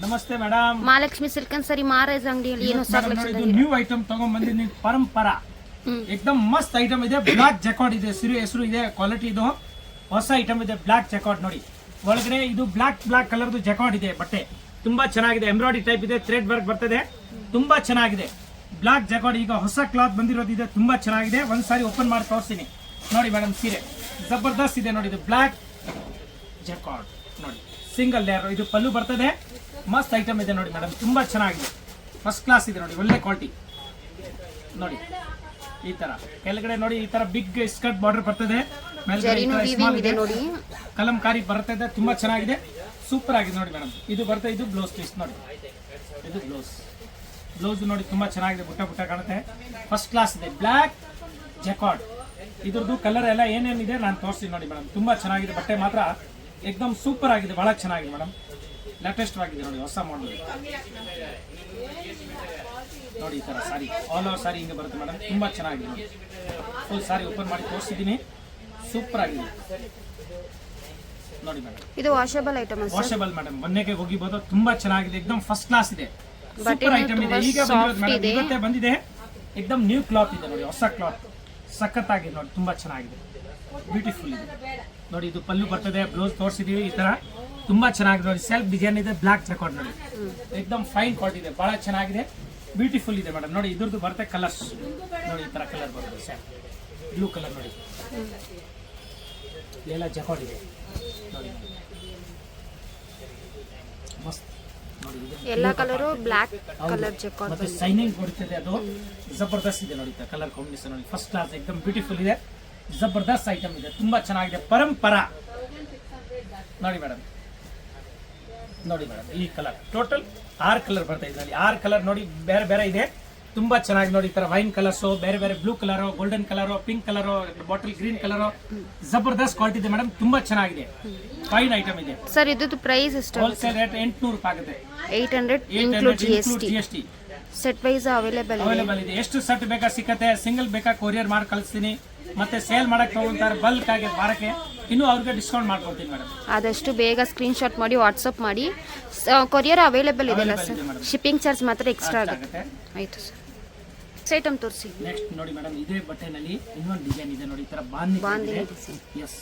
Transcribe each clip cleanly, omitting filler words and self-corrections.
ನಮಸ್ತೆ madam. Mahalakshmi silk and ಸಾರಿ ಮಹಾರಾಜ್ ಅಂಗಡಿಯಲ್ಲಿ ಏನು ಹೊಸ ಕಲೆಕ್ಷನ್ ಇದು ನ್ಯೂ ಐಟಮ್ ತಗೊಂಡ್ ಬಂದಿದ್ದೀನಿ. ಪರಂಪರಾ ಏಕದಮ್ ಮಸ್ತ್ ಐಟಮ್ ಇದೆ. ಬ್ಲಾಕ್ ಜಕಾರ್ಡ್ ಇದೆ, ಹೆಸರು ಇದೆ, ಕ್ವಾಲಿಟಿ ಇದು ಹೊಸ ಐಟಮ್ ಇದೆ. ಬ್ಲಾಕ್ ಜಕಾರ್ಡ್ ನೋಡಿ, ಒಳಗಡೆ ಇದು ಬ್ಲಾಕ್ ಕಲರ್ದು ಜಕಾರ್ಡ್ ಇದೆ. ಬಟ್ಟೆ ತುಂಬಾ ಚೆನ್ನಾಗಿದೆ, ಎಂಬ್ರಾಯ್ಡರಿ ಟೈಪ್ ಇದೆ, ಥ್ರೆಡ್ ವರ್ಕ್ ಬರ್ತದೆ, ತುಂಬಾ ಚೆನ್ನಾಗಿದೆ. ಬ್ಲಾಕ್ ಜಕಾರ್ಡ್ ಈಗ ಹೊಸ ಕ್ಲಾತ್ ಬಂದಿರೋದಿದೆ, ತುಂಬಾ ಚೆನ್ನಾಗಿದೆ. ಒಂದ್ ಸಾರಿ ಓಪನ್ ಮಾಡಿ ತೋರಿಸ್ತೀನಿ ನೋಡಿ ಮೇಡಮ್. ಸೀರೆ ಜಬರ್ದಸ್ತ್ ಇದೆ ನೋಡಿ. ಇದು ಬ್ಲಾಕ್ ಜಕಾರ್ಡ್ ನೋಡಿ, ಸಿಂಗಲ್ ಲೇಯರ್. ಇದು ಪಲ್ಲು ಬರ್ತದೆ, ಮಸ್ತ್ ಐಟಮ್ ಇದೆ ನೋಡಿ ಮೇಡಮ್, ತುಂಬಾ ಚೆನ್ನಾಗಿದೆ, ಫಸ್ಟ್ ಕ್ಲಾಸ್ ಇದೆ ನೋಡಿ, ಒಳ್ಳೆ ಕ್ವಾಲಿಟಿ ನೋಡಿ. ಈ ತರ ಕೆಳಗಡೆ ನೋಡಿ, ಈ ತರ ಬಿಗ್ ಸ್ಕರ್ಟ್ ಬಾರ್ಡರ್ ಬರ್ತದೆ, ಮೇಲ್ಗಡೆ ಕಲಂಕಾರಿ ಬರ್ತದೆ, ತುಂಬಾ ಚೆನ್ನಾಗಿದೆ, ಸೂಪರ್ ಆಗಿದೆ ನೋಡಿ ಮೇಡಮ್. ಇದು ಬರ್ತದೆ, ಇದು ಬ್ಲೌಸ್ ಪೀಸ್ ನೋಡಿ, ಇದು ಬ್ಲೌಸ್ ನೋಡಿ, ತುಂಬಾ ಚೆನ್ನಾಗಿದೆ, ಬುಟ್ಟ ಕಾಣುತ್ತೆ, ಫಸ್ಟ್ ಕ್ಲಾಸ್ ಇದೆ. ಬ್ಲಾಕ್ ಜಕಾರ್ಡ್ ಇದ್ರದ್ದು ಕಲರ್ ಎಲ್ಲ ಏನೇನಿದೆ ನಾನು ತೋರಿಸ್ತೀನಿ ನೋಡಿ ಮೇಡಮ್. ತುಂಬಾ ಚೆನ್ನಾಗಿದೆ, ಬಟ್ಟೆ ಮಾತ್ರ ಏಕದಮ್ ಸೂಪರ್ ಆಗಿದೆ, ಬಹಳ ಚೆನ್ನಾಗಿದೆ ಮೇಡಮ್. ಲೇಟೆಸ್ಟ್ ಆಗಿದೆ ನೋಡಿ, ಹೊಸ ಮಾಡಲ್ ನೋಡಿ. ಈ ತರ ಸಾರಿ ಆಲ್ ಓವರ್ ಸಾರಿ ಹಿಂಗೆ ಬರುತ್ತೆ ಮೇಡಮ್, ತುಂಬಾ ಚೆನ್ನಾಗಿದೆ ನೋಡಿ. ಫುಲ್ ಸಾರಿ ಓಪನ್ ಮಾಡಿ ತೋರಿಸಿದ್ದೀನಿ, ಸೂಪರ್ ಆಗಿದೆ ನೋಡಿ ಮೇಡಮ್. ಇದು ವಾಷಬಲ್ ಐಟಮ್, ವಾಷಬಲ್ ಮೇಡಮ್, ಮೊನ್ನೆಗೆ ಹೋಗಿಬಹುದು, ತುಂಬಾ ಚೆನ್ನಾಗಿದೆ, ಏಕದಮ್ ಫಸ್ಟ್ ಕ್ಲಾಸ್ ಇದೆ, ಸೂಪರ್ ಐಟಮ್ ಇದೆ. ಈಗ ಬಂದಿರೋದು ಮೇಡಮ್, ಇವತ್ತೇ ಬಂದಿದೆ, ಏಕದಮ್ ನ್ಯೂ ಕ್ಲಾತ್ ಇದೆ ನೋಡಿ, ಹೊಸ ಕ್ಲಾತ್ ಸಖತ್ತಾಗಿದೆ ನೋಡಿ, ತುಂಬಾ ಚೆನ್ನಾಗಿದೆ, ಬ್ಯೂಟಿಫುಲ್ ಇದೆ ನೋಡಿ. ಇದು ಪಲ್ಲು ಬರ್ತದೆ, ಬ್ಲೌಸ್ ತೋರಿಸಿದೀವಿ, ಈ ತರ ತುಂಬಾ ಚೆನ್ನಾಗಿದೆ ನೋಡಿ. ಸೆಲ್ಫ್ ಡಿಸೈನ್ ಇದೆ, ಬ್ಲಾಕ್ ಜಕಾರ್ಡ್ ನೋಡಿ, ಏಕದಮ್ ಫೈನ್ ಕ್ವಾಲಿಟಿ ಇದೆ, ಬಹಳ ಚೆನ್ನಾಗಿದೆ, ಬ್ಯೂಟಿಫುಲ್ ಇದೆ ಮೇಡಮ್. ನೋಡಿ ಇದ್ರದ್ದು ಬರುತ್ತೆ ಕಲರ್ಸ್ ನೋಡಿ, ಈ ತರ ಕಲರ್ ಬರುತ್ತೆ, ಸ್ಯಾಮ್ ಬ್ಲೂ ಕಲರ್ ನೋಡಿ, ಎಲ್ಲ ಜಕಾರ್ಡ್ ಇದೆ ನೋಡಿ, ಮಸ್ತ್ ನೋಡಿ. ಎಲ್ಲ ಕಲರು ಬ್ಲಾಕ್ ಕಲರ್ ಜಕಾರ್ಡ್ ಮತ್ತೆ ಶೈನಿಂಗ್ ಕೊಡ್ತಿದೆ, ಅದು ಜಬರ್ದಸ್ತ್ ಇದೆ ನೋಡಿ. ಕಲರ್ ಕಾಂಬಿನೇಷನ್ ನೋಡಿ, ಫಸ್ಟ್ ಕ್ಲಾಸ್, ಏಕದಮ್ ಬ್ಯೂಟಿಫುಲ್ ಇದೆ, ಜಬರ್ದಸ್ತ್ ಐಟಮ್ ಇದೆ, ತುಂಬಾ ಚೆನ್ನಾಗಿದೆ. ಪರಂಪರಾ ನೋಡಿ ಮೇಡಮ್, ಈ ಕಲರ್ ಟೋಟಲ್ 6 ಕಲರ್ ಬರ್ತಾ ಇದೆ, 6 ಕಲರ್ ನೋಡಿ, ಬೇರೆ ಇದೆ, ತುಂಬಾ ಚೆನ್ನಾಗಿ ನೋಡಿ. ಈ ತರ ವೈನ್ ಕಲರ್ಸ್, ಬೇರೆ blue colour, golden colour, pink colour, bottle green colour, ಜಬರ್ದಸ್ತ್ ಕ್ವಾಲಿಟಿ ಇದೆ ಮೇಡಮ್, ತುಂಬಾ ಚೆನ್ನಾಗಿದೆ, ಫೈನ್ ಐಟಮ್ ಇದೆ. ಸರ್ ಇದು ಪ್ರೈಸ್ ಎಷ್ಟು? ಹೋಲ್ಸೇಲ್ ರೇಟ್ 800 ರೂಪಾಯಿ ಆಗುತ್ತೆ, 800 include GST. Set wise available ಇದೆ. ಎಷ್ಟು ಸೆಟ್ ಬೇಕಾ ಸಿಕ್ಕತ್ತೆ, ಸಿಂಗಲ್ ಬೇಕಾ ಕೊರಿಯರ್ ಮಾಡಿ ಕಳಿಸ್ತೀನಿ. ಮತ್ತೆ ಸೇಲ್ ಮಾಡಕ್ ತಗೊಂತಾರೆ ಬಲ್ಕ್ ಆಗಿ ಬಾರಕ್ಕೆ, ಇನ್ನು ಅವ್ರಿಗೆ ಡಿಸ್ಕೌಂಟ್ ಮಾಡ್ಕೊಡ್ತೀನಿ ಮೇಡಮ್. ಆದಷ್ಟು ಬೇಗ ಸ್ಕ್ರೀನ್ ಶಾಟ್ ಮಾಡಿ ವಾಟ್ಸಪ್ ಮಾಡಿ. ಕೊರಿಯರ್ ಅವೈಲೇಬಲ್ ಇದೆಯಲ್ಲ ಸರ್? ಶಿಪ್ಪಿಂಗ್ ಚಾರ್ಜ್ ಮಾತ್ರ ಎಕ್ಸ್ಟ್ರಾ ಆಗುತ್ತೆ. ಆಯ್ತು ಸರ್, ನೆಕ್ಸ್ಟ್ ಐಟಮ್ ತೋರಿಸಿ. ನೆಕ್ಸ್ಟ್ ನೋಡಿ ಮೇಡಮ್, ಇದೇ ಬಟ್ಟೆನಲ್ಲಿ ಇನ್ನೊಂದು ಡಿಸೈನ್ ಇದೆ ನೋಡಿ, ಈ ತರ ಬಾಂಧಿ ಎಸ್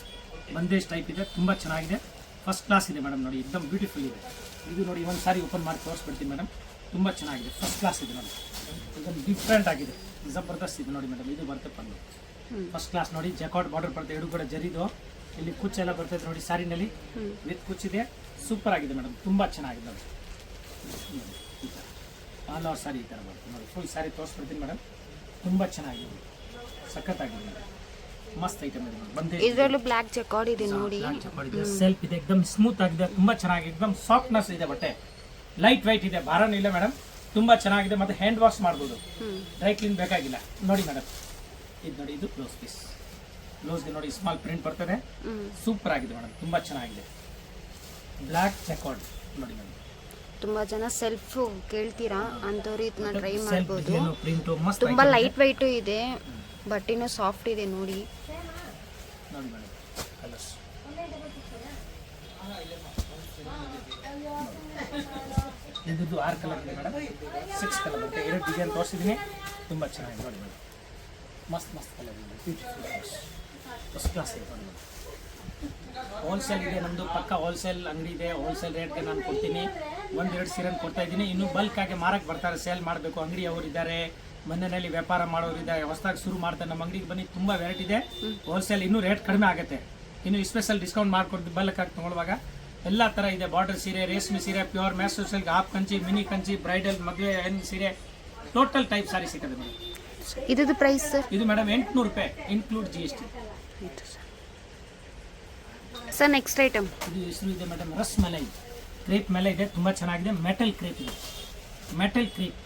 ಬಂದೇಶ್ ಟೈಪ್ ಇದೆ, ತುಂಬಾ ಚೆನ್ನಾಗಿದೆ, ಫಸ್ಟ್ ಕ್ಲಾಸ್ ಇದೆ ಮೇಡಮ್ ನೋಡಿ, एकदम ಬ್ಯೂಟಿಫುಲ್ ಇದೆ. ಇದು ನೋಡಿ ಒಂದು ಸಾರಿ ಓಪನ್ ಮಾಡಿ ತೋರಿಸ್ಬಿಡ್ತೀನಿ ಮೇಡಮ್, ತುಂಬಾ ಚೆನ್ನಾಗಿದೆ, ಫಸ್ಟ್ ಕ್ಲಾಸ್ ಇದೆ ನೋಡಿ, एकदम ಡಿಫ್ರೆಂಟ್ ಆಗಿದೆ, ಜಬರ್ದಸ್ತ್ ಇದೆ ನೋಡಿ ಮೇಡಮ್. ಇದು ಬರುತ್ತೆ ಪಲ್ಲು, ಫಸ್ಟ್ ಕ್ಲಾಸ್ ನೋಡಿ, ಜಕಾರ್ಡ್ ಬಾರ್ಡರ್ ಬರುತ್ತೆ, ಎರಡು ಕಡೆ ಜರಿದು, ಇಲ್ಲಿ ಕುಚ್ಚೆಲ್ಲ ಬರ್ತದೆ ನೋಡಿ, ಸಾರಿನಲ್ಲಿ ವಿತ್ ಕುಚ್ಚಿದೆ, ಸೂಪರ್ ಆಗಿದೆ ಮೇಡಮ್, ತುಂಬಾ ಚೆನ್ನಾಗಿದೆ ನೋಡಿ. ಆಲ್ ಓವರ್ ಸಾರಿ ಈ ಥರ ಬರುತ್ತೆ ನೋಡಿ, ಫುಲ್ ಸಾರಿ ತೋರಿಸ್ಬಿಡ್ತೀನಿ ಮೇಡಮ್, ತುಂಬಾ ಚೆನ್ನಾಗಿದೆ, ಸಖತ್ತಾಗಿದೆ ಮೇಡಮ್, ಮಸ್ತ್ ಐಟಮ್ ಇದೆ ಬಂದೆ. ಇದರಲ್ಲೂ ಬ್ಲಾಕ್ ಜಕಾರ್ಡ್ ಇದೆ ನೋಡಿ, ಸೆಲ್ಫ್ ಇದೆ, एकदम ಸ್ಮೂತ್ ಆಗಿದೆ, ತುಂಬಾ ಚೆನ್ನಾಗಿದೆ, एकदम ಸಾಫ್ಟ್ನೆಸ್ ಇದೆ, ಬಟ್ಟೆ ಲೈಟ್ ವೈಟ್ ಇದೆ, ಭಾರನೂ ಇಲ್ಲ ಮೇಡಮ್, ತುಂಬಾ ಚೆನ್ನಾಗಿದೆ. ಮತ್ತೆ ಹ್ಯಾಂಡ್ ವಾಶ್ ಮಾಡ್ಬೋದು, ಡ್ರೈ ಕ್ಲೀನ್ ಬೇಕಾಗಿಲ್ಲ ನೋಡಿ ಮೇಡಮ್. ಇದು ನೋಡಿ, ಇದು ಬ್ಲೌಸ್ ಪೀಸ್, ಬ್ಲೌಸ್ಗೆ ನೋಡಿ ಸ್ಮಾಲ್ ಪ್ರಿಂಟ್ ಬರ್ತದೆ, ಸೂಪರ್ ಆಗಿದೆ ಮೇಡಮ್, ತುಂಬಾ ಚೆನ್ನಾಗಿದೆ, ಬ್ಲಾಕ್ ಜಕಾರ್ಡ್ ನೋಡಿ ಮೇಡಮ್. ತುಂಬಾ ಜನ ಸೆಲ್ಫ್ ಕೇಳ್ತೀರಾ ಅಂತವ್ರು ಇದನ್ನ ಟ್ರೈ ಮಾಡ್ಬೋದು, ಪ್ರಿಂಟು ಮಸ್ತ್, ತುಂಬಾ ಲೈಟ್ ವೈಟ್ ಇದೆ, ಬಟ್ಟೆನೂ ಸಾಫ್ಟ್ ಇದೆ ನೋಡಿ ಮೇಡಮ್. ಕಲರ್ಸ್ ಇದು 6 ಕಲರ್ ಇದೆ ಮೇಡಮ್, 6 ಕಲರ್ ಬರುತ್ತೆ, 2 ಡಿಸೈನ್ ತೋರಿಸಿದ್ದೀನಿ, ತುಂಬ ಚೆನ್ನಾಗಿದೆ ನೋಡಿ ಮೇಡಮ್, ಮಸ್ತ್ ಕಲರ್ ಇದೆ, ಬ್ಯೂಟಿಫುಲ್ ಕಲರ್ಸ್, ಫಸ್ಟ್ ಕ್ಲಾಸ್ ಇದೆ ನೋಡಿ. ಹೋಲ್ಸೇಲ್ ಇದೆ ನಮ್ಮದು, ಪಕ್ಕ ಹೋಲ್ಸೇಲ್ ಅಂಗಡಿ ಇದೆ, ಹೋಲ್ಸೇಲ್ ರೇಟ್ಗೆ ನಾನು ಕೊಡ್ತೀನಿ, 1-2 ಸೀರೆನ ಕೊಡ್ತಾ ಇದ್ದೀನಿ. ಇನ್ನು ಬಲ್ಕ್ ಆಗಿ ಮಾರಕ್ಕೆ ಬರ್ತಾರೆ, ಸೇಲ್ ಮಾಡಬೇಕು ಅಂಗಡಿ ಅವರು ಇದ್ದಾರೆ, ಮನೆಯಲ್ಲಿ ವ್ಯಾಪಾರ ಮಾಡೋರು ಇದ್ದಾರೆ, ಹೊಸದಾಗಿ ಶುರು ಮಾಡ್ತಾರೆ, ನಮ್ಮ ಅಂಗಡಿಗೆ ಬನ್ನಿ, ತುಂಬ ವೆರೈಟಿ ಇದೆ, ಹೋಲ್ಸೇಲ್ ಇನ್ನೂ ರೇಟ್ ಕಡಿಮೆ ಆಗುತ್ತೆ, ಇನ್ನು ಸ್ಪೆಷಲ್ ಡಿಸ್ಕೌಂಟ್ ಮಾಡ್ಕೊಡ್ತೀವಿ ಬಲ್ಕ್ ಆಗಿ ತೊಗೊಳ್ಳುವಾಗ. ಎಲ್ಲ ಥರ ಇದೆ, ಬಾರ್ಡರ್ ಸೀರೆ, ರೇಷ್ಮೆ ಸೀರೆ, pure Mysore silk, half Kanchi, mini Kanchi, bridal, ಮದುವೆ ಹೆಣ್ಣು ಸೀರೆ, ಟೋಟಲ್ ಟೈಪ್ ಸಾರಿ ಸಿಗ್ತದೆ ಮೇಡಮ್. ಇದ್ದು ಪ್ರೈಸ್ ಸರ್? ಇದು ಮೇಡಮ್ 800 ರೂಪಾಯಿ include GST. Sir next item, ಇದು ಹೆಸರು ಇದೆ ಮೇಡಮ್, ರಸ್ ಮಲೈ ಕ್ರೇಪ್ ಮೇಲೆ ಇದೆ, ತುಂಬ ಚೆನ್ನಾಗಿದೆ, ಮೆಟಲ್ ಕ್ರೇಪ್ ಇದೆ, ಮೆಟಲ್ ಕ್ರೇಪ್,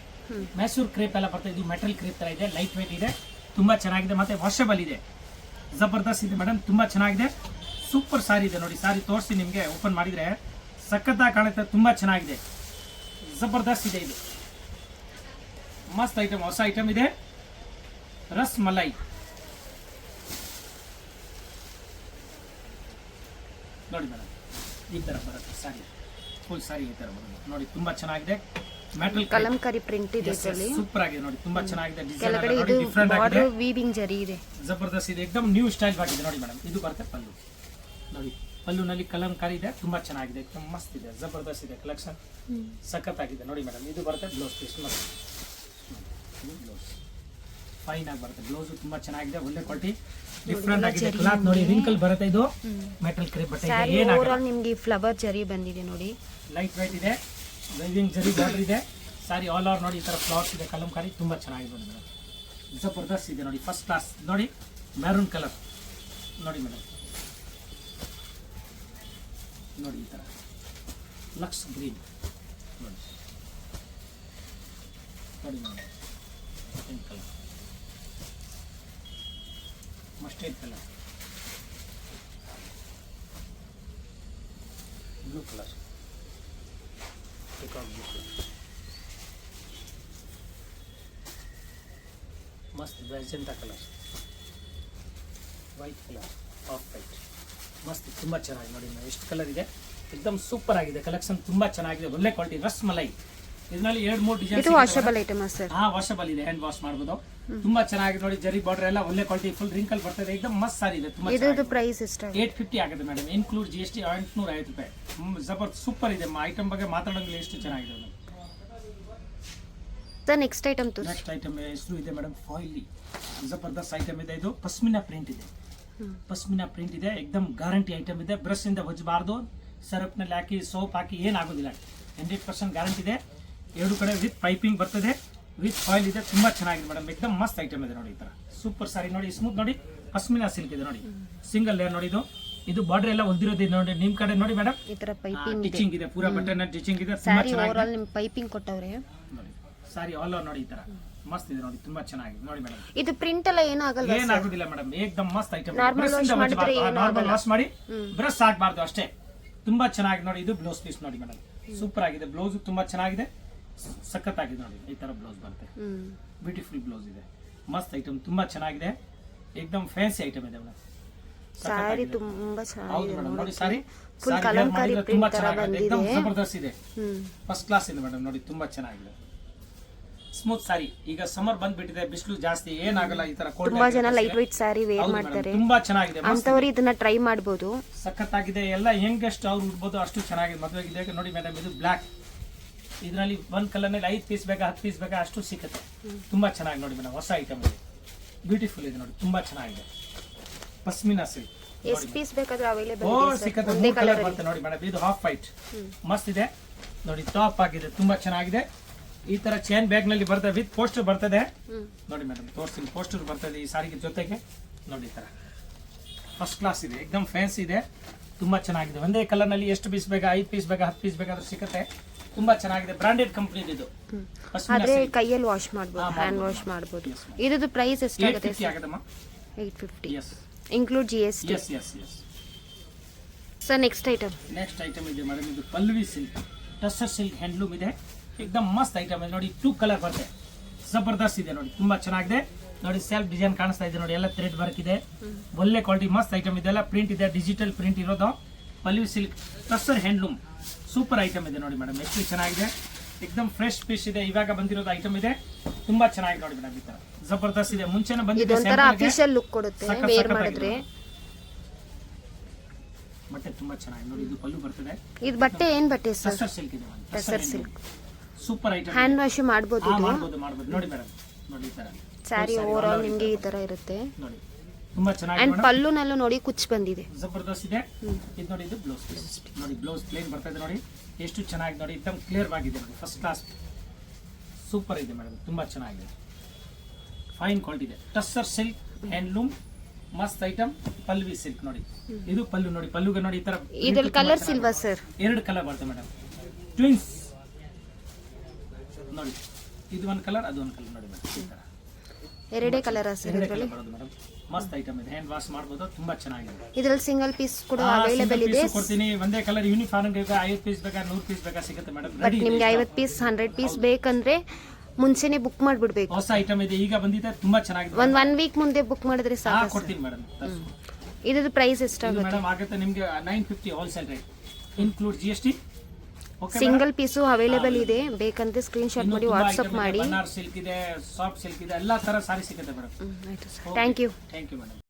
ಮೈಸೂರು ಕ್ರೇಪ್ ಎಲ್ಲ ಬರ್ತದೆ, ಇದು ಮೆಟಲ್ ಕ್ರೇಪ್ ಥರ ಇದೆ, ಲೈಟ್ ವೇಟ್ ಇದೆ, ತುಂಬ ಚೆನ್ನಾಗಿದೆ, ಮತ್ತೆ ವಾಷಬಲ್ ಇದೆ, ಜಬರ್ದಸ್ತ್ ಇದೆ ಮೇಡಮ್, ತುಂಬ ಚೆನ್ನಾಗಿದೆ, ಸೂಪರ್ ಸಾರಿ ಇದೆ ನೋಡಿ. ಸಾರಿ ತೋರಿಸಿ ನಿಮಗೆ, ಓಪನ್ ಮಾಡಿದರೆ ಸಖತ್ತಾಗಿ ಕಾಣುತ್ತೆ, ತುಂಬ ಚೆನ್ನಾಗಿದೆ, ಜಬರ್ದಸ್ತ್ ಇದೆ, ಇದು ಮಸ್ತ್ ಐಟಮ್, ಹೊಸ ಐಟಮ್ ಇದೆ, ರಸ್ ಮಲೈ ನೋಡಿ ಮೇಡಮ್, ಈ ಥರ ಬರುತ್ತೆ ಸಾರಿ, ಫುಲ್ ಸಾರಿ ಈ ತರ ಬರುತ್ತೆ ನೋಡಿ, ತುಂಬಾ ಚೆನ್ನಾಗಿದೆ. ಮೆಟಲ್ ಕಲಂಕಾರಿ ಪ್ರಿಂಟ್ ಇದೆ ಇದರಲ್ಲಿ. ಸೂಪರ್ ಆಗಿದೆ ನೋಡಿ, ತುಂಬಾ ಚೆನ್ನಾಗಿದೆ. ಕೆಳಗಡೆ ಡಿಸೈನ್ ಇದು ನೋಡಿ ಡಿಫರೆಂಟ್ ಆಗಿದೆ, ಬಾರ್ಡರ್ ವೀವಿಂಗ್ ಜರಿ ಇದೆ. ಜಬರ್ದಸ್ತ್ ಇದೆ, ಎಕ್ದಮ್ ನ್ಯೂ ಸ್ಟೈಲ್ ಆಗಿದೆ ನೋಡಿ ಮೇಡಮ್. ಇದು ಬರುತ್ತೆ ಪಲ್ಲು ನೋಡಿ, ಪಲ್ಲುನಲ್ಲಿ ಕಲಂಕಾರಿ ಇದೆ, ತುಂಬಾ ಚೆನ್ನಾಗಿದೆ, ಎಕ್ದಮ್ ಮಸ್ತ್ ಇದೆ, ಜಬರ್ದಸ್ತ್ ಇದೆ ಕಲೆಕ್ಷನ್, ಸಖತ್ ಆಗಿದೆ ನೋಡಿ ಮೇಡಮ್. ಇದು ಬರುತ್ತೆ ಬ್ಲೌಸ್ ಪೀಸ್ ನೋಡಿ, ಬ್ಲೌಸ್ ಫೈನ್ ಆಗಿ ಬರುತ್ತೆ. ಬ್ಲೌಸ್ ತುಂಬಾ ಚೆನ್ನಾಗಿದೆ, ಒಳ್ಳೆ ಕ್ವಾಲಿಟಿ, ಡಿಫರೆಂಟ್ ಆಗಿದೆ. ಕ್ಲಾತ್ ನೋಡಿ ರಿಂಕಲ್ ಬರುತ್ತೆ, ಇದು ಮೆಟಲ್ ಕ್ರೇಪ್ ಬಟ್ಟೆ ಇದೆ. ಓವರಾಲ್ ನಿಮಗೆ ಫ್ಲವರ್ ಜರಿ ಬಂದಿದೆ ನೋಡಿ, ಲೈಟ್ ವೈಟ್ ಇದೆ, ವೈವಿಂಗ್ ಜರಿ ಬಾರ್ಡರ್ ಇದೆ. ಸಾರಿ ಆಲ್ ಓವರ್ ನೋಡಿ ಈ ತರ ಫ್ಲವರ್ಸ್ ಇದೆ, ಕಲಂಕಾರಿ ತುಂಬಾ ಚೆನ್ನಾಗಿದೆ ಮೇಡಮ್. ಜಬರ್ದಸ್ತ್ ಇದೆ ನೋಡಿ, ಫಸ್ಟ್ ಕ್ಲಾಸ್ ನೋಡಿ. ಮೆರೂನ್ ಕಲರ್ ನೋಡಿ ಮೇಡಮ್, ನೋಡಿ ಈ ತರ ಲಕ್ಸ್ ಗ್ರೀನ್ ನೋಡಿ, ನೋಡಿ madam. Pink colour, mustard colour, blue colour, ಮಸ್ತ್ magenta colour, white colour, off white, ಮಸ್ತ್ ತುಂಬಾ ಚೆನ್ನಾಗಿದೆ ನೋಡಿ. ಎಷ್ಟು ಕಲರ್ ಇದೆ, ಎಕ್ದಮ್ ಸೂಪರ್ ಆಗಿದೆ ಕಲೆಕ್ಷನ್, ತುಂಬಾ ಚೆನ್ನಾಗಿದೆ, ಒಳ್ಳೆ ಕ್ವಾಲಿಟಿ. ರಸ್ ಮಲೈ ಇದರಲ್ಲಿ 2-3 ಡಿಸೈನ್. ಇದು ವಾಷಬಲ್ ಐಟಮ್ ಸರ್? ಹಾ, ವಾಷಬಲ್ ಇದೆ, ಹ್ಯಾಂಡ್ ವಾಶ್ ಮಾಡಬಹುದು. ತುಂಬಾ ಚೆನ್ನಾಗಿದೆ ನೋಡಿ, ಜರಿ ಬಾರ್ಡರ್ ಎಲ್ಲ ಒಳ್ಳೆ ಕ್ವಾಲಿಟಿ, ಫುಲ್ ರಿಂಕಲ್ ಬರ್ತದೆ, ಎಕ್ದಮ್ ಮಸ್ತ್ ಸಾರಿ ಇದೆ. ತುಂಬಾ ಇದು ಪ್ರೈಸ್ ಎಷ್ಟು? 850 ಆಗುತ್ತೆ ಮೇಡಮ್, ಇನ್ಕ್ಲೂಡ್ GST 850 ರೂಪಾಯಿ. ಜಬರ್ದಸ್ತ್ ಸೂಪರ್ ಇದೆ, ಐಟಮ್ ಬಗ್ಗೆ ಮಾತಾಡೋಂಗಿಲ್ಲ, ಎಷ್ಟು ಚೆನ್ನಾಗಿದೆ ಮೇಡಮ್. ಸರ್ ನೆಕ್ಸ್ಟ್ ಐಟಮ್ ತೋರಿಸಿ. ನೆಕ್ಸ್ಟ್ ಐಟಮ್ ಹೆಸರು ಇದೆ ಮೇಡಮ್ ಫಾಯಿಲಿ, ಜಬರ್ದಸ್ತ್ ಐಟಮ್ ಇದೆ. ಇದು ಪಶ್ಮಿನಾ ಪ್ರಿಂಟ್ ಇದೆ, ಪಶ್ಮಿನಾ ಪ್ರಿಂಟ್ ಇದೆ, ಎಕ್ದಮ್ ಗ್ಯಾರಂಟಿ ಐಟಮ್ ಇದೆ. ಬ್ರಷ್ ಇಂದ ಒಜ್ಜಬಾರ್ದು, ಸರ್ಫ್ ನಲ್ಲಿ ಹಾಕಿ ಸೋಪ್ ಹಾಕಿ ಏನಾಗೋದಿಲ್ಲ, 100% ಗ್ಯಾರಂಟಿ ಇದೆ. ಎರಡು ಕಡೆ ವಿತ್ ಪೈಪಿಂಗ್ ಬರ್ತದೆ, ವಿತ್ ಫಾಯಿಲ್ ಇದೆ, ತುಂಬಾ ಚೆನ್ನಾಗಿದೆ ಮೇಡಮ್, ಎಕ್ದಮ್ ಮಸ್ತ್ ಐಟಮ್ ಇದೆ ನೋಡಿ. ಈ ತರ ಸೂಪರ್ ಸಾರಿ ನೋಡಿ, ಸ್ಮೂತ್ ನೋಡಿ, ಪಶ್ಮಿನಾ ಸಿಲ್ಕ್ ಇದೆ ನೋಡಿ, ಸಿಂಗಲ್ ಲೇಯರ್ ನೋಡಿ. ಇದು ಬಾರ್ಡರ್ ಎಲ್ಲ ಹೊಲ್ದಿರೋದು ನೋಡಿ, ನಿಮ್ ಕಡೆ ನೋಡಿ ಮೇಡಮ್, ಈ ತರ ಪೈಪಿಂಗ್ ಇದೆ, ಟಿಚಿಂಗ್ ಇದೆ, ಪೂರಾ ಬಟನ್ ಟಿಚಿಂಗ್ ಇದೆ, ತುಂಬಾ ಸಾರಿ ಚೆನ್ನಾಗಿದೆ ಓವರಾಲ್ ನಿಮ್ ಪೈಪಿಂಗ್ ಕೊಟ್ಟವ್ರೆ ನೋಡಿ. ಸಾರಿ ಆಲ್ ಓವರ್ ನೋಡಿ, ಈ ತರ ಮಸ್ತ್ ಇದೆ ನೋಡಿ, ತುಂಬಾ ಚೆನ್ನಾಗಿದೆ ನೋಡಿ ಮೇಡಮ್. ಇದು ಪ್ರಿಂಟ್ ಎಲ್ಲ ಏನಾಗಲ್ಲ? ಏನಾಗುದಿಲ್ಲ ಮೇಡಮ್, ಏಕದಮ್ ಮಸ್ತ್ ಐಟಮ್. ನಾರ್ಮಲ್ ವಾಶ್ ಮಾಡಿ ಬ್ರಷ್ ಹಾಕ್ಬಾರ್ದು ಅಷ್ಟೇ, ತುಂಬಾ ಚೆನ್ನಾಗಿದೆ ನೋಡಿ. ಇದು ಬ್ಲೌಸ್ ಪೀಸ್ ನೋಡಿ ಮೇಡಮ್, ಸೂಪರ್ ಆಗಿದೆ, ಬ್ಲೌಸ್ ತುಂಬಾ ಚೆನ್ನಾಗಿದೆ, ಸಖತ್ ಆಗಿದೆ ನೋಡಿ. ಈ ತರ ಬ್ಲೌಸ್ ಬರುತ್ತೆ, ಬ್ಯೂಟಿಫುಲ್ ಬ್ಲೌಸ್ ಇದೆ, ಮಸ್ತ್ ಐಟಮ್, ತುಂಬಾ ಚೆನ್ನಾಗಿದೆ, ಏಕದಮ್ ಫ್ಯಾನ್ಸಿ ಐಟಮ್ ಇದೆ ಮೇಡಮ್. ಸಾರಿ ತುಂಬಾ ಹೌದು ಮೇಡಮ್ ನೋಡಿ, ಸಾರಿ ಫುಲ್ ಕಲಂಕಾರಿ ತುಂಬಾ ಪ್ರಿಂಟ್ ತರ ಚೆನ್ನಾಗಿದೆ, ಬಂದಿದೆ, ಏಕದಮ್ ಜಬರ್ದಸ್ತ್ ಇದೆ, ಫಸ್ಟ್ ಕ್ಲಾಸ್ ಇದೆ ಮೇಡಮ್ ನೋಡಿ, ತುಂಬಾ ಚೆನ್ನಾಗಿದೆ. ಸ್ಮೂತ್ ಸಾರಿ, ಈಗ ಸಮ್ಮರ್ ಬಂದ್ಬಿಟ್ಟಿದೆ, ಬಿಸಿಲು ಜಾಸ್ತಿ, ಏನಾಗಲ್ಲ. ಈ ತರ ತುಂಬಾ ಜನ ಲೈಟ್ ವೈಟ್ ಸಾರಿ ವೇರ್ ಮಾಡ್ತಾರೆ, ತುಂಬಾ ಚೆನ್ನಾಗಿದೆ, ಅಂತವ್ರು ಇದನ್ನ ಟ್ರೈ ಮಾಡಬಹುದು. ಸಖತ್ತಾಗಿದೆ, ಎಲ್ಲ ಹೆಂಗಷ್ಟು ಅವ್ರು ಉಡ್ಬೋದು ಅಷ್ಟು ಚೆನ್ನಾಗಿದೆ. ಮದುವೆಗೆ ನೋಡಿ ಮೇಡಮ್, ಇದು ಬ್ಲಾಕ್, ಇದರಲ್ಲಿ ಒಂದ್ ಕಲರ್ ನಲ್ಲಿ 5 ಪೀಸ್ ಬೇಕಾ 10 ಪೀಸ್ ಬೇಕಾ ಅಷ್ಟು ಸಿಗುತ್ತೆ, ತುಂಬಾ ಚೆನ್ನಾಗಿ ನೋಡಿ ಮೇಡಮ್. ಹೊಸ ಐಟಮ್ ಇದೆ, ಬ್ಯೂಟಿಫುಲ್ ಇದೆ ನೋಡಿ, ತುಂಬಾ ಚೆನ್ನಾಗಿದೆ. ಪಶ್ಮಿನಾ ಸಿಲ್ಕ್ ಎಷ್ಟು ಪೀಸ್ ಬೇಕಾದ್ರೂ ಅವೈಲೇಬಲ್ ಸಿಗುತ್ತೆ, 3 ಕಲರ್ ಬರುತ್ತೆ ನೋಡಿ ಮೇಡಮ್. ಇದು ಹಾಫ್ ವೈಟ್ ಮಸ್ತ್ ಇದೆ ನೋಡಿ, ಟಾಪ್ ಆಗಿದೆ, ತುಂಬಾ ಚೆನ್ನಾಗಿದೆ. ಈ ತರ ಚೈನ್ ಬ್ಯಾಗ್ ನಲ್ಲಿ ಬರ್ತದೆ, ವಿತ್ ಪೋಸ್ಟರ್ ಬರ್ತದೆ ನೋಡಿ ಮೇಡಮ್, ತೋರಿಸ್ತೀನಿ, ಪೋಸ್ಟರ್ ಬರ್ತದೆ ಈ ಸಾರಿಗೆ ಜೊತೆಗೆ ನೋಡಿ. ಈ ತರ ಫಸ್ಟ್ ಕ್ಲಾಸ್ ಇದೆ, ಎಕ್ದಮ್ ಫ್ಯಾನ್ಸಿ ಇದೆ, ತುಂಬಾ ಚೆನ್ನಾಗಿದೆ. ಒಂದೇ ಕಲರ್ ನಲ್ಲಿ ಎಷ್ಟು ಪೀಸ್ ಬೇಕಾ, 5 ಪೀಸ್ ಬೇಕಾ 10 ಪೀಸ್ ಬೇಕಾದ್ರೂ ಸಿಗುತ್ತೆ, ತುಂಬಾ ಚೆನ್ನಾಗಿದೆ. ಬ್ರಾಂಡೆಡ್ ಕಂಪನಿ ಇದು, ಆದ್ರೆ ಕೈಯಲ್ಲಿ ವಾಶ್ ಮಾಡಬಹುದು, ಹ್ಯಾಂಡ್ ವಾಶ್ ಮಾಡಬಹುದು. ಇದ್ರದ್ದು ಪ್ರೈಸ್ ಎಷ್ಟಾಗುತ್ತೆ? 850 ಆಗುತ್ತಮ್ಮ, 850 yes, include GST. Yes yes yes. Sir next item ಇದೆ ಮೇಡಮ್, ಇದು ಪಲ್ವಿ ಸಿಲ್ಕ್, ಟಸರ್ ಸಿಲ್ಕ್ ಹ್ಯಾಂಡ್ಲೂಮ್ ಇದೆ, ಎಕ್ದಮ್ ಮಸ್ತ್ ಐಟಮ್ ಇದೆ ನೋಡಿ. 2 ಕಲರ್ ಬರುತ್ತೆ, ಜಬರ್ದಸ್ತ್ ಇದೆ ನೋಡಿ, ತುಂಬಾ ಚೆನ್ನಾಗಿದೆ ನೋಡಿ. ಸೆಲ್ಫ್ ಡಿಸೈನ್ ಕಾಣಿಸ್ತಾ ಇದೆ ನೋಡಿ, ಎಲ್ಲ ಥ್ರೆಡ್ ವರ್ಕ್ ಇದೆ, ಒಳ್ಳೆ ಕ್ವಾಲಿಟಿ, ಮಸ್ತ್ ಐಟಮ್ ಇದೆ. ಎಲ್ಲ ಪ್ರಿಂಟ್ ಇದೆ, ಡಿಜಿಟಲ್ ಪ್ರಿಂಟ್ ಇರೋದು, ಪಲ್ವಿ silk tussar handloom, super item ಇದೆ ನೋಡಿ ಮೇಡಮ್, ಎಷ್ಟು ಚೆನ್ನಾಗಿದೆ, ಎಕ್ದಮ್ ಫ್ರೆಶ್ ಪೀಸ್ ಇದೆ, ಇವಾಗ ಬಂದಿರೋದು ಐಟಮ್ ಇದೆ, ತುಂಬಾ ಚೆನ್ನಾಗಿದೆ ನೋಡಿ ಮೇಡಮ್. ಈ ತರ ಜಬರ್ದಸ್ತ್ ಇದೆ, ಮುಂಚೆನೇ ಬಂದಿದೆ, ಒಂಥರ ಅಫಿಷಿಯಲ್ ಲುಕ್ ಕೊಡುತ್ತೆ ವೇರ್ ಮಾಡಿದ್ರೆ. ಬಟ್ಟೆ ತುಂಬಾ ಚೆನ್ನಾಗಿದೆ ನೋಡಿ, ಇದು ಪಲ್ಲು ಬರ್ತದೆ. ಇದು ಬಟ್ಟೆ ಏನ್ ಬಟ್ಟೆ ಸರ್? ಟಸರ್ ಸಿಲ್ಕ್ ಇದೆ, tussar silk, super item, hand wash ಮಾಡಬಹುದು, ಮಾಡಬಹುದು ನೋಡಿ ಮೇಡಮ್. ನೋಡಿ ಈ ತರ ಸಾರಿ ಓವರಾಲ್ ನಿಮಗೆ ಈ ತರ ಇರುತ್ತೆ ನೋಡಿ, ತುಂಬಾ ಚೆನ್ನಾಗಿದೆ. ಅಂಡ್ ಪಲ್ಲುನಲ್ಲೂ ನೋಡಿ ಕುಚ್ ಬಂದಿದೆ, ಜಬರ್ದಸ್ತ್ ಇದೆ. ಇದು ನೋಡಿ, ಇದು ಬ್ಲೌಸ್ ಪೀಸ್ ನೋಡಿ, ಬ್ಲೌಸ್ ಪ್ಲೇನ್ ಬರ್ತಾ ಇದೆ ನೋಡಿ, ಎಷ್ಟು ಚೆನ್ನಾಗಿದೆ ನೋಡಿ, एकदम ಕ್ಲಿಯರ್ ಆಗಿದೆ ನೋಡಿ, ಫಸ್ಟ್ ಕ್ಲಾಸ್ ಸೂಪರ್ ಇದೆ ಮೇಡಮ್, ತುಂಬಾ ಚೆನ್ನಾಗಿದೆ, ಫೈನ್ ಕ್ವಾಲಿಟಿ ಇದೆ. ಟಸರ್ ಸಿಲ್ಕ್ ಹ್ಯಾಂಡ್ಲೂಮ್, ಮಸ್ತ್ ಐಟಮ್, ಪಲ್ವಿ ಸಿಲ್ಕ್ ನೋಡಿ. ಇದು ಪಲ್ಲು ನೋಡಿ, ಪಲ್ಲುಗೆ ನೋಡಿ ಈ ತರ. ಇದರಲ್ಲಿ ಕಲರ್ಸ್ ಇಲ್ವಾ ಸರ್? 2 ಕಲರ್ ಬರುತ್ತೆ ಮೇಡಮ್, ಟ್ವಿನ್ಸ್ ನೋಡಿ, ಇದು ಒಂದು ಕಲರ್, ಅದು ಒಂದು ಕಲರ್ ನೋಡಿ ಮೇಡಮ್. ಈ ತರ ಎರಡೇ ಕಲರ್ ಸರ್ ಇದರಲ್ಲಿ ಬರೋದು ಮೇಡಮ್, ಮಸ್ತ್ ಐಟಮ್ ಇದೆ, ಹ್ಯಾಂಡ್ ವಾಶ್ ಮಾಡಬಹುದು, ತುಂಬಾ ಚೆನ್ನಾಗಿದೆ. ಇದರಲ್ಲಿ ಸಿಂಗಲ್ ಪೀಸ್ ಕೂಡ ಅವೈಲೇಬಲ್ ಇದೆ, ಕೊಡ್ತೀನಿ. ಒಂದೇ ಕಲರ್ ಯೂನಿಫಾರ್ಮ್ ಬೇಕಾ, 5 ಪೀಸ್ ಬೇಕಾ, 100 ಪೀಸ್ ಬೇಕಾ, ಸಿಗುತ್ತೆ ಮೇಡಮ್. ಬಟ್ ನಿಮ್ಗೆ 50 ಪೀಸ್ 100 ಪೀಸ್ ಬೇಕಂದ್ರೆ ಮುಂಚೆನೆ ಬುಕ್ ಮಾಡ್ಬಿಡ್ಬೇಕು. ಹೊಸ ಐಟಮ್ ಇದೆ, ಈಗ ಬಂದಿದೆ, ತುಂಬಾ ಚೆನ್ನಾಗಿದೆ. ಒನ್ ವೀಕ್ ಮುಂದೆ ಬುಕ್ ಮಾಡಿದ್ರೆ ಸಾಕು, ಕೊಡ್ತೀನಿ ಮೇಡಮ್. ಇದ್ರ ಪ್ರೈಸ್ ಎಷ್ಟಾಗುತ್ತೆ ಮೇಡಮ್? ಆಗುತ್ತೆ ನಿಮಗೆ 950 wholesale rate, include GST okay single piece available ಇದೆ, ಬೇಕಂದ್ರೆ ಸ್ಕ್ರೀನ್ಶಾಟ್ ಮಾಡಿ ವಾಟ್ಸಪ್ ಮಾಡಿ. ಬನಾರಸ್ ಸಿಲ್ಕ್ ಇದೆ, ಸಾಫ್ಟ್ ಸಿಲ್ಕ್ ಇದೆ, ಎಲ್ಲಾ ತರ ಸಾರಿ ಸಿಗುತ್ತೆ ಮೇಡಮ್. ಆಯ್ತು sir, thank you. Thank you madam.